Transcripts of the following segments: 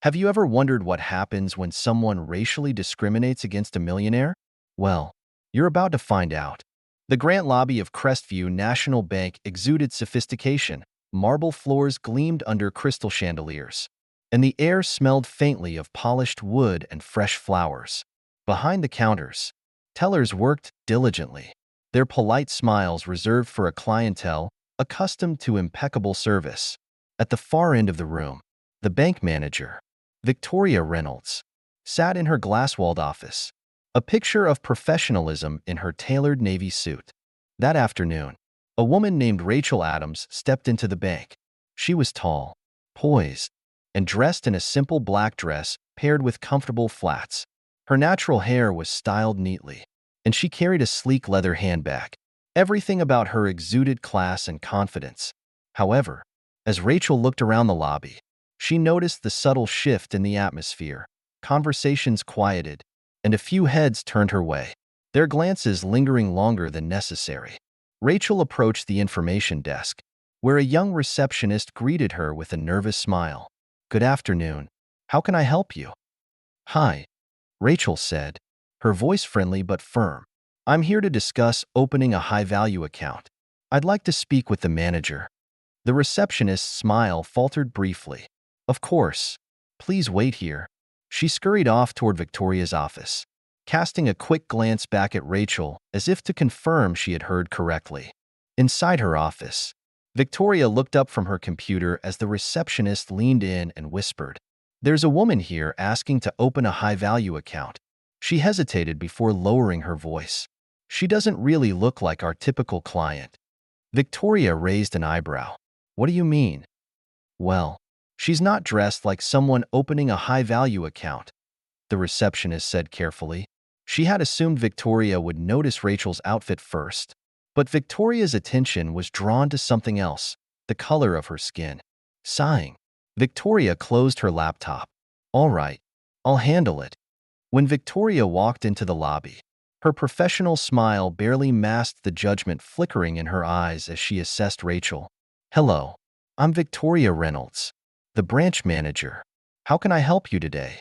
Have you ever wondered what happens when someone racially discriminates against a millionaire? Well, you're about to find out. The Grant lobby of Crestview National Bank exuded sophistication. Marble floors gleamed under crystal chandeliers, and the air smelled faintly of polished wood and fresh flowers. Behind the counters, tellers worked diligently, their polite smiles reserved for a clientele accustomed to impeccable service. At the far end of the room, the bank manager, Victoria Reynolds, sat in her glass-walled office, a picture of professionalism in her tailored navy suit. That afternoon, a woman named Rachel Adams stepped into the bank. She was tall, poised, and dressed in a simple black dress paired with comfortable flats. Her natural hair was styled neatly, and she carried a sleek leather handbag. Everything about her exuded class and confidence. However, as Rachel looked around the lobby, she noticed the subtle shift in the atmosphere. Conversations quieted, and a few heads turned her way, their glances lingering longer than necessary. Rachel approached the information desk, where a young receptionist greeted her with a nervous smile. "Good afternoon. How can I help you?" "Hi," Rachel said, her voice friendly but firm. "I'm here to discuss opening a high-value account. I'd like to speak with the manager." The receptionist's smile faltered briefly. "Of course. Please wait here." She scurried off toward Victoria's office, casting a quick glance back at Rachel as if to confirm she had heard correctly. Inside her office, Victoria looked up from her computer as the receptionist leaned in and whispered, "There's a woman here asking to open a high-value account." She hesitated before lowering her voice. "She doesn't really look like our typical client." Victoria raised an eyebrow. "What do you mean?" "Well, she's not dressed like someone opening a high-value account," the receptionist said carefully. She had assumed Victoria would notice Rachel's outfit first, but Victoria's attention was drawn to something else, the color of her skin. Sighing, Victoria closed her laptop. "All right, I'll handle it." When Victoria walked into the lobby, her professional smile barely masked the judgment flickering in her eyes as she assessed Rachel. "Hello, I'm Victoria Reynolds, the branch manager. How can I help you today?"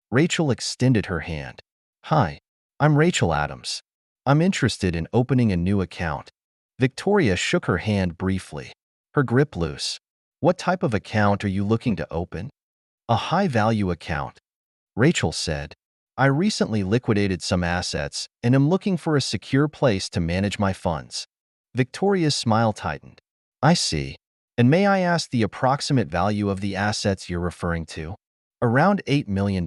Rachel extended her hand. "Hi, I'm Rachel Adams. I'm interested in opening a new account." Victoria shook her hand briefly, her grip loose. "What type of account are you looking to open?" "A high-value account," Rachel said. "I recently liquidated some assets and am looking for a secure place to manage my funds." Victoria's smile tightened. "I see. And may I ask the approximate value of the assets you're referring to?" "Around $8 million.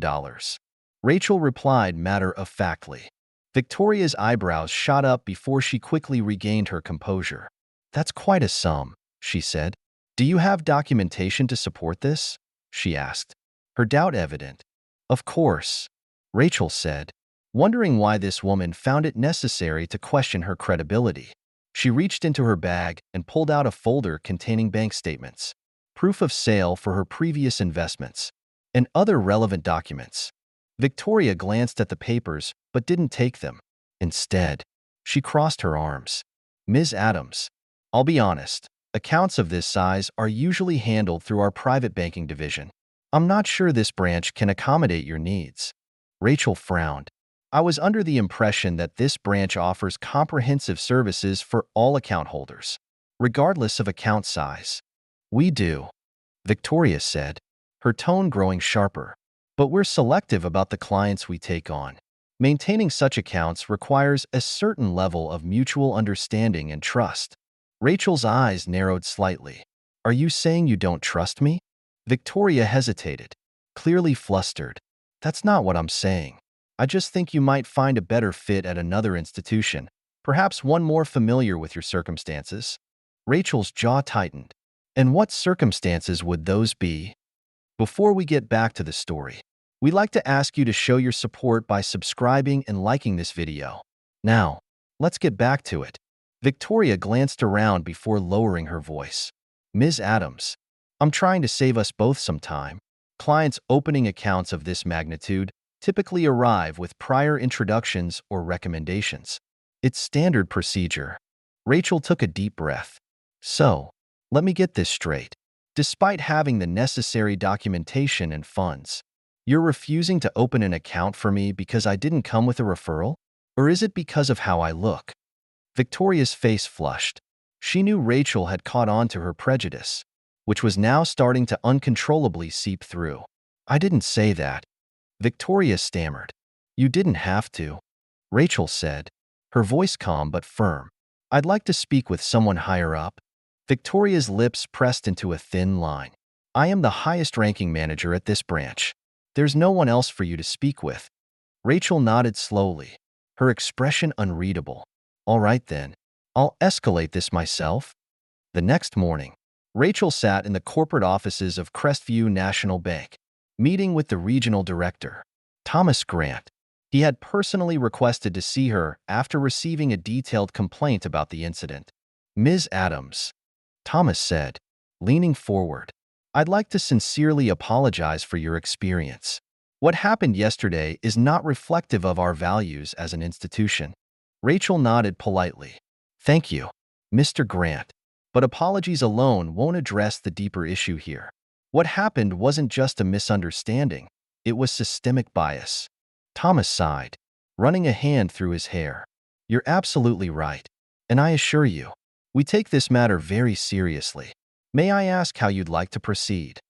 Rachel replied matter-of-factly. Victoria's eyebrows shot up before she quickly regained her composure. "That's quite a sum," she said. "Do you have documentation to support this?" she asked, her doubt evident. "Of course," Rachel said, wondering why this woman found it necessary to question her credibility. She reached into her bag and pulled out a folder containing bank statements, proof of sale for her previous investments, and other relevant documents. Victoria glanced at the papers but didn't take them. Instead, she crossed her arms. "Ms. Adams, I'll be honest, accounts of this size are usually handled through our private banking division. I'm not sure this branch can accommodate your needs." Rachel frowned. "I was under the impression that this branch offers comprehensive services for all account holders, regardless of account size." "We do," Victoria said, her tone growing sharper. "But we're selective about the clients we take on. Maintaining such accounts requires a certain level of mutual understanding and trust." Rachel's eyes narrowed slightly. "Are you saying you don't trust me?" Victoria hesitated, clearly flustered. "That's not what I'm saying. I just think you might find a better fit at another institution, perhaps one more familiar with your circumstances." Rachel's jaw tightened. "And what circumstances would those be?" Before we get back to the story, we'd like to ask you to show your support by subscribing and liking this video. Now, let's get back to it. Victoria glanced around before lowering her voice. "Ms. Adams, I'm trying to save us both some time. Clients opening accounts of this magnitude typically arrive with prior introductions or recommendations. It's standard procedure." Rachel took a deep breath. "So, let me get this straight. despite having the necessary documentation and funds. You're refusing to open an account for me because I didn't come with a referral? Or is it because of how I look? Victoria's face flushed. She knew Rachel had caught on to her prejudice, which was now starting to uncontrollably seep through. I didn't say that. Victoria stammered. You didn't have to. Rachel said, her voice calm but firm. I'd like to speak with someone higher up. Victoria's lips pressed into a thin line. I am the highest-ranking manager at this branch. There's no one else for you to speak with. Rachel nodded slowly, her expression unreadable. All right then, I'll escalate this myself. The next morning, Rachel sat in the corporate offices of Crestview National Bank, meeting with the regional director, Thomas Grant. He had personally requested to see her after receiving a detailed complaint about the incident. Ms. Adams, Thomas said, leaning forward, I'd like to sincerely apologize for your experience. What happened yesterday is not reflective of our values as an institution. Rachel nodded politely. Thank you, Mr. Grant. But apologies alone won't address the deeper issue here. What happened wasn't just a misunderstanding, it was systemic bias. Thomas sighed, running a hand through his hair. You're absolutely right, and I assure you, we take this matter very seriously. May I ask how you'd like to proceed?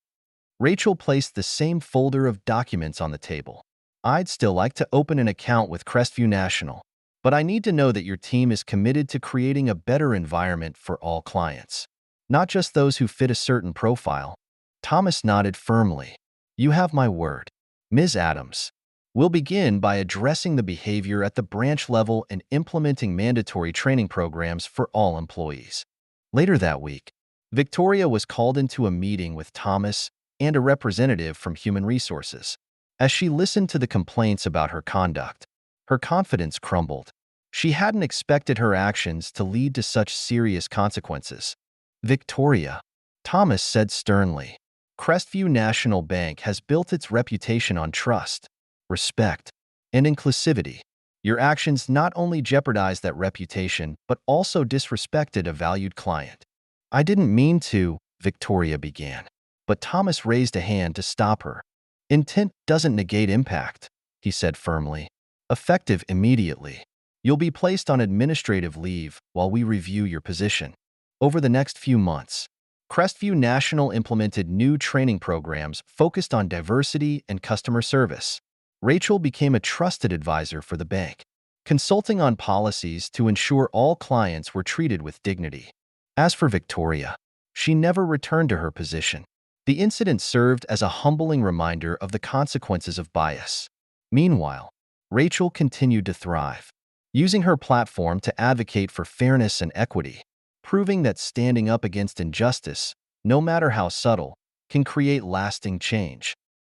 Rachel placed the same folder of documents on the table. I'd still like to open an account with Crestview National, but I need to know that your team is committed to creating a better environment for all clients, not just those who fit a certain profile. Thomas nodded firmly. You have my word, Ms. Adams. We'll begin by addressing the behavior at the branch level and implementing mandatory training programs for all employees. Later that week, Victoria was called into a meeting with Thomas and a representative from Human Resources. As she listened to the complaints about her conduct, her confidence crumbled. She hadn't expected her actions to lead to such serious consequences. Victoria, Thomas said sternly, Crestview National Bank has built its reputation on trust, respect, and inclusivity. Your actions not only jeopardized that reputation, but also disrespected a valued client. I didn't mean to, Victoria began, but Thomas raised a hand to stop her. Intent doesn't negate impact, he said firmly. Effective immediately. You'll be placed on administrative leave while we review your position. Over the next few months, Crestview National implemented new training programs focused on diversity and customer service. Rachel became a trusted advisor for the bank, consulting on policies to ensure all clients were treated with dignity. As for Victoria, she never returned to her position. The incident served as a humbling reminder of the consequences of bias. Meanwhile, Rachel continued to thrive, using her platform to advocate for fairness and equity, proving that standing up against injustice, no matter how subtle, can create lasting change.